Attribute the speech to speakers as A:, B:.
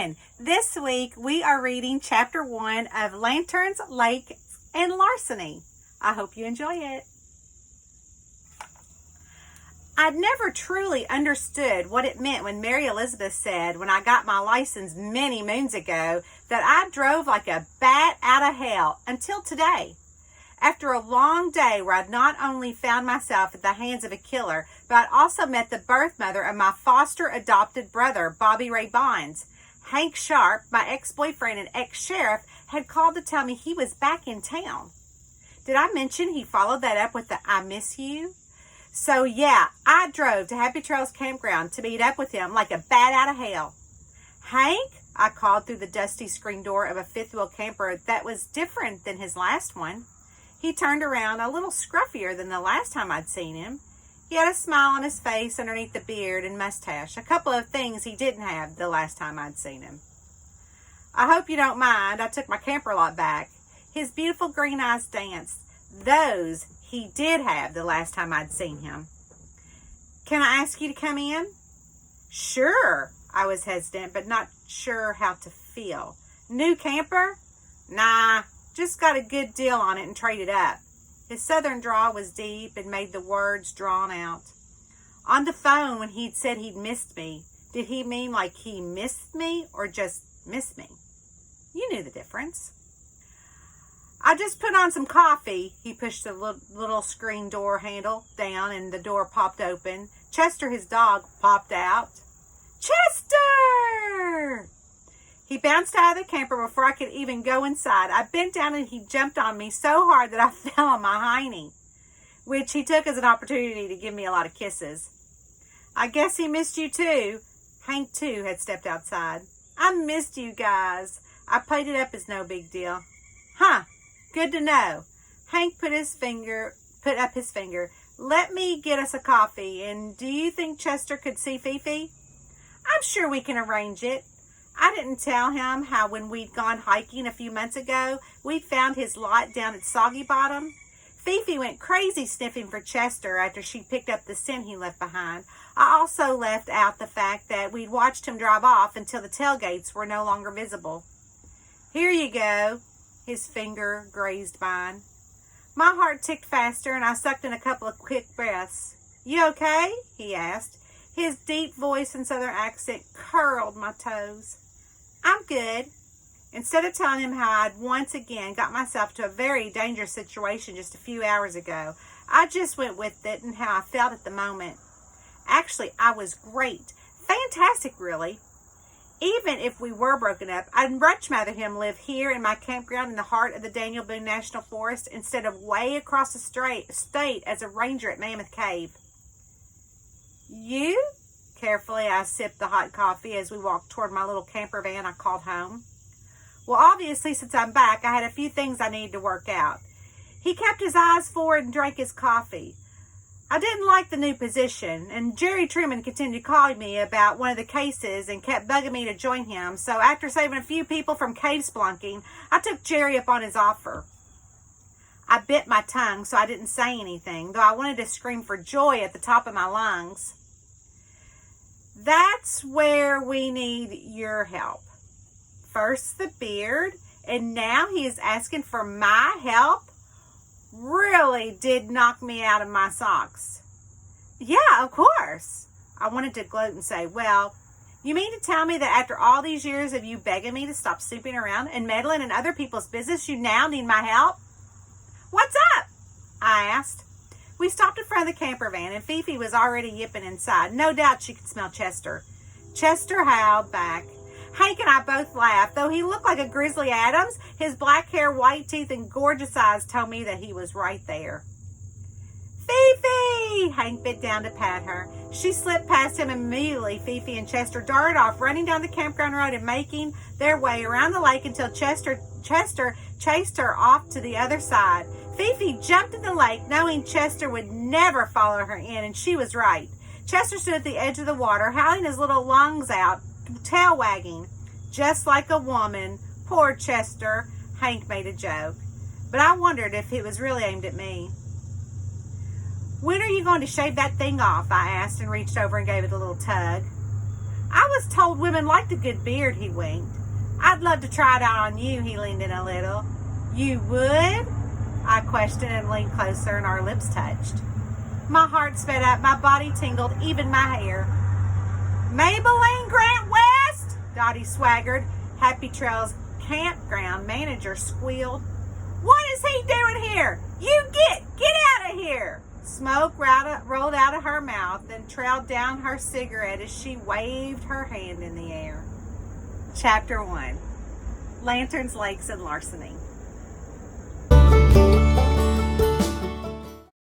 A: everyone. This week we are reading chapter 1 of Lanterns, Lake, and Larceny. I hope you enjoy it. I'd never truly understood what it meant when Mary Elizabeth said when I got my license many moons ago that I drove like a bat out of hell until today. After a long day where I'd not only found myself at the hands of a killer, but I'd also met the birth mother of my foster adopted brother, Bobby Ray Bonds. Hank Sharp, my ex-boyfriend and ex-sheriff, had called to tell me he was back in town. Did I mention he followed that up with the "I miss you"? So yeah, I drove to Happy Trails Campground to meet up with him like a bat out of hell. "Hank," I called through the dusty screen door of a fifth-wheel camper that was different than his last one. He turned around a little scruffier than the last time I'd seen him. He had a smile on his face underneath the beard and mustache, a couple of things he didn't have the last time I'd seen him. "I hope you don't mind, I took my camper lot back." His beautiful green eyes danced. Those he did have the last time I'd seen him. "Can I ask you to come in?" "Sure." I was hesitant, but not sure how to feel. "New camper?" "Nah. Just got a good deal on it and traded up." His southern drawl was deep and made the words drawn out. On the phone when he'd said he'd missed me, did he mean like he missed me or just missed me? You knew the difference. "I just put on some coffee." He pushed the little screen door handle down and the door popped open. Chester, his dog, popped out. "Chester!" He bounced out of the camper before I could even go inside. I bent down and he jumped on me so hard that I fell on my hiney, which he took as an opportunity to give me a lot of kisses. "I guess he missed you too." Hank, too, had stepped outside. "I missed you guys." I played it up as no big deal. "Huh, good to know." Hank put up his finger. "Let me get us a coffee, and do you think Chester could see Fifi?" "I'm sure we can arrange it." I didn't tell him how when we'd gone hiking a few months ago, we'd found his lot down at Soggy Bottom. Fifi went crazy sniffing for Chester after she picked up the scent he left behind. I also left out the fact that we'd watched him drive off until the tailgates were no longer visible. "Here you go." His finger grazed mine. My heart ticked faster and I sucked in a couple of quick breaths. "You okay?" he asked. His deep voice and southern accent curled my toes. "I'm good." Instead of telling him how I'd once again got myself to a very dangerous situation just a few hours ago, I just went with it and how I felt at the moment. Actually, I was great. Fantastic, really. Even if we were broken up, I'd much rather him live here in my campground in the heart of the Daniel Boone National Forest instead of way across the state as a ranger at Mammoth Cave. "You?" Carefully, I sipped the hot coffee as we walked toward my little camper van I called home. "Well, obviously, since I'm back, I had a few things I needed to work out." He kept his eyes forward and drank his coffee. "I didn't like the new position, and Jerry Truman continued to call me about one of the cases and kept bugging me to join him, so after saving a few people from cave splunking, I took Jerry up on his offer." I bit my tongue, so I didn't say anything, though I wanted to scream for joy at the top of my lungs. "That's where we need your help. First the beard, and now he is asking for my help? Really did knock me out of my socks." "Yeah, of course." I wanted to gloat and say, "Well, you mean to tell me that after all these years of you begging me to stop snooping around and meddling in other people's business, you now need my help?" "What's up?" I asked. We stopped in front of the camper van, and Fifi was already yipping inside. No doubt she could smell Chester. Chester howled back. Hank and I both laughed. Though he looked like a Grizzly Adams, his black hair, white teeth, and gorgeous eyes told me that he was right there. "Fifi!" Hank bent down to pat her. She slipped past him, and immediately Fifi and Chester darted off, running down the campground road and making their way around the lake until Chester chased her off to the other side. Fifi jumped in the lake, knowing Chester would never follow her in, and she was right. Chester stood at the edge of the water, howling his little lungs out, tail wagging. "Just like a woman. Poor Chester." Hank made a joke, but I wondered if it was really aimed at me. "When are you going to shave that thing off?" I asked and reached over and gave it a little tug. I was told women liked a good beard, he winked. I'd love to try it out on you, he leaned in a little. You would? I questioned and leaned closer, and our lips touched. My heart sped up, my body tingled, even my hair. Maybelline Grant West? Dottie swaggered. Happy Trails campground manager squealed. What is he doing here? You get out of here! Smoke rolled out of her mouth, then trailed down her cigarette as she waved her hand in the air. Chapter 1. Lanterns, Lakes, and Larceny.